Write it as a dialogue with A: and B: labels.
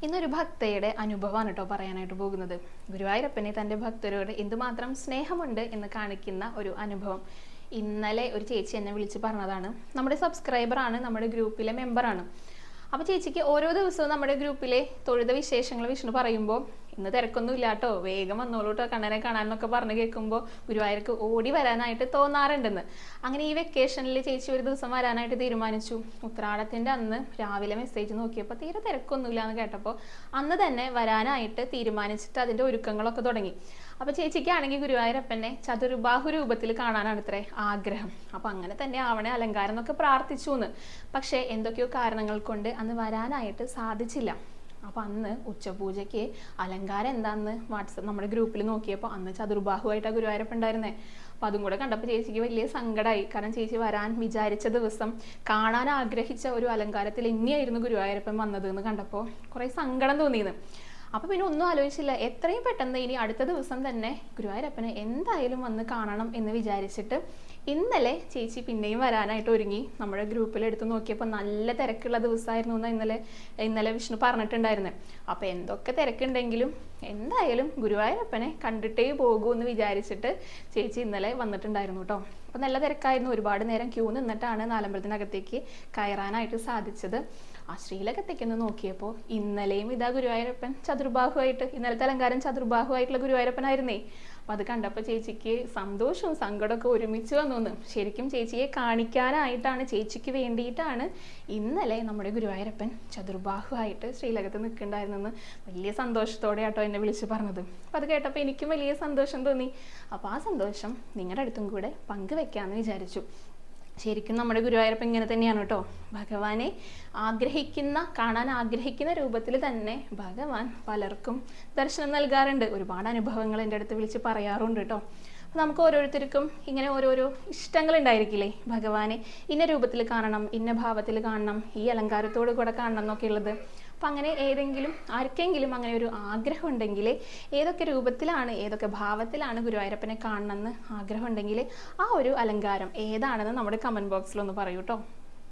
A: ഇന്നൊരു ഭക്തയുടെ അനുഭവമാണ് കേട്ടോ പറയാനായിട്ട് പോകുന്നത്. ഗുരുവായൂരപ്പനെ തൻ്റെ ഭക്തരോട് എന്തുമാത്രം സ്നേഹമുണ്ട് എന്ന് കാണിക്കുന്ന ഒരു അനുഭവം. ഇന്നലെ ഒരു ചേച്ചി എന്നെ വിളിച്ച് പറഞ്ഞതാണ്. നമ്മുടെ സബ്സ്ക്രൈബറാണ്, നമ്മുടെ ഗ്രൂപ്പിലെ മെമ്പറാണ്. അപ്പോൾ ചേച്ചിക്ക് ഓരോ ദിവസവും നമ്മുടെ ഗ്രൂപ്പിലെ തൊഴുത വിശേഷങ്ങൾ വിഷ്ണു പറയുമ്പോൾ ഇന്ന് തിരക്കൊന്നും ഇല്ല കേട്ടോ, വേഗം വന്നോളൂ കേട്ടോ കണ്ണനെ കാണാനൊക്കെ പറഞ്ഞ് കേൾക്കുമ്പോൾ ഗുരുവായൂർക്ക് ഓടി വരാനായിട്ട് തോന്നാറുണ്ടെന്ന്. അങ്ങനെ ഈ വെക്കേഷനിൽ ചേച്ചി ഒരു ദിവസം വരാനായിട്ട് തീരുമാനിച്ചു. ഉത്രാടത്തിൻ്റെ അന്ന് രാവിലെ മെസ്സേജ് നോക്കിയപ്പോൾ തീരെ തിരക്കൊന്നുമില്ല എന്ന് കേട്ടപ്പോൾ അന്ന് തന്നെ വരാനായിട്ട് തീരുമാനിച്ചിട്ട് അതിൻ്റെ ഒരുക്കങ്ങളൊക്കെ തുടങ്ങി. അപ്പോൾ ചേച്ചിക്കാണെങ്കിൽ ഗുരുവായൂരപ്പനെ ചതുർബാഹു രൂപത്തിൽ കാണാനാണ് ഇത്രേ ആഗ്രഹം. അപ്പം അങ്ങനെ തന്നെ ആവണേ അലങ്കാരം എന്നൊക്കെ പ്രാർത്ഥിച്ചു എന്ന്. പക്ഷേ എന്തൊക്കെയോ കാരണങ്ങൾ കൊണ്ട് അന്ന് വരാനായിട്ട് സാധിച്ചില്ല. അപ്പം അന്ന് ഉച്ചപൂജയ്ക്ക് അലങ്കാരം എന്താണെന്ന് നമ്മുടെ ഗ്രൂപ്പിൽ നോക്കിയപ്പോൾ അന്ന് ചതുർബാഹുവായിട്ടാണ് ഗുരുവായൂരപ്പൻ ഉണ്ടായിരുന്നേ. അപ്പം അതും കൂടെ കണ്ടപ്പോൾ ചേച്ചിക്ക് വലിയ സങ്കടമായി. കാരണം ചേച്ചി വരാൻ വിചാരിച്ച ദിവസം കാണാൻ ആഗ്രഹിച്ച ഒരു അലങ്കാരത്തിൽ എങ്ങനെയായിരുന്നു ഗുരുവായൂരപ്പൻ വന്നത് എന്ന് കണ്ടപ്പോൾ കുറേ സങ്കടം തോന്നിയത്. അപ്പോൾ പിന്നെ ഒന്നും ആലോചിച്ചില്ല, എത്രയും പെട്ടെന്ന് ഇനി അടുത്ത ദിവസം തന്നെ ഗുരുവായൂരപ്പനെ എന്തായാലും വന്ന് കാണണം എന്ന് വിചാരിച്ചിട്ട് ഇന്നലെ ചേച്ചി പിന്നെയും വരാനായിട്ട് ഒരുങ്ങി. നമ്മുടെ ഗ്രൂപ്പിൽ എടുത്ത് നോക്കിയപ്പോൾ നല്ല തിരക്കുള്ള ദിവസമായിരുന്നു എന്ന് ഇന്നലെ വിഷ്ണു പറഞ്ഞിട്ടുണ്ടായിരുന്നത്. അപ്പോൾ എന്തൊക്കെ തിരക്കുണ്ടെങ്കിലും എന്തായാലും ഗുരുവായൂരപ്പനെ കണ്ടിട്ടേ പോകൂ എന്ന് വിചാരിച്ചിട്ട് ചേച്ചി ഇന്നലെ വന്നിട്ടുണ്ടായിരുന്നു കേട്ടോ. അപ്പോൾ നല്ല തിരക്കായിരുന്നു. ഒരുപാട് നേരം ക്യൂ നിന്നിട്ടാണ് നാലമ്പലത്തിനകത്തേക്ക് കയറാനായിട്ട് സാധിച്ചത്. ആ ശ്രീലകത്തേക്ക് ഒന്ന് നോക്കിയപ്പോൾ ഇന്നലെയും ഇതാ ഗുരുവായൂരപ്പൻ ചതുർബാഹുവായിട്ട്, ഇന്നലത്തെ അലങ്കാരം ചതുർബാഹുവായിട്ടുള്ള ഗുരുവായൂരപ്പനായിരുന്നേ. അപ്പം അത് കണ്ടപ്പോൾ ചേച്ചിക്ക് സന്തോഷവും സങ്കടമൊക്കെ ഒരുമിച്ച് വന്നു. ശരിക്കും ചേച്ചിയെ കാണിക്കാനായിട്ടാണ്, ചേച്ചിക്ക് വേണ്ടിയിട്ടാണ് ഇന്നലെ നമ്മുടെ ഗുരുവായൂരപ്പൻ ചതുർബാഹുവായിട്ട് ശ്രീലകത്ത് നിൽക്കുന്നുണ്ടായിരുന്നെന്ന് വലിയ സന്തോഷത്തോടെ ആട്ടോ എന്നെ വിളിച്ച് പറഞ്ഞത്. അപ്പം അത് കേട്ടപ്പോൾ എനിക്കും വലിയ സന്തോഷം തോന്നി. അപ്പോൾ ആ സന്തോഷം നിങ്ങളുടെ അടുത്തും കൂടെ പങ്കുവെക്കാമെന്ന് വിചാരിച്ചു. ശരിക്കും നമ്മുടെ ഗുരുവായൂരപ്പൻ ഇങ്ങനെ തന്നെയാണ് കേട്ടോ. ഭഗവാനെ കാണാൻ ആഗ്രഹിക്കുന്ന രൂപത്തിൽ തന്നെ ഭഗവാൻ പലർക്കും ദർശനം നൽകാറുണ്ട്. ഒരുപാട് അനുഭവങ്ങൾ എൻ്റെ അടുത്ത് വിളിച്ച് പറയാറുണ്ട് കേട്ടോ. അപ്പോൾ നമുക്ക് ഓരോരുത്തർക്കും ഇങ്ങനെ ഓരോരോ ഇഷ്ടങ്ങൾ ഉണ്ടായിരിക്കില്ലേ, ഭഗവാനെ ഇന്ന രൂപത്തിൽ കാണണം, ഇന്ന ഭാവത്തിൽ കാണണം, ഈ അലങ്കാരത്തോടു കൂടെ കാണണം എന്നൊക്കെ ഉള്ളത്. അപ്പം അങ്ങനെ ആർക്കെങ്കിലും അങ്ങനെ ഒരു ആഗ്രഹം ഉണ്ടെങ്കിൽ, ഏതൊക്കെ രൂപത്തിലാണ് ഏതൊക്കെ ഭാവത്തിലാണ് ഗുരുവായൂരപ്പനെ കാണണമെന്ന് ആഗ്രഹം ഉണ്ടെങ്കിൽ ആ ഒരു അലങ്കാരം ഏതാണെന്ന് നമ്മുടെ കമൻറ്റ് ബോക്സിലൊന്ന് പറയൂ കേട്ടോ.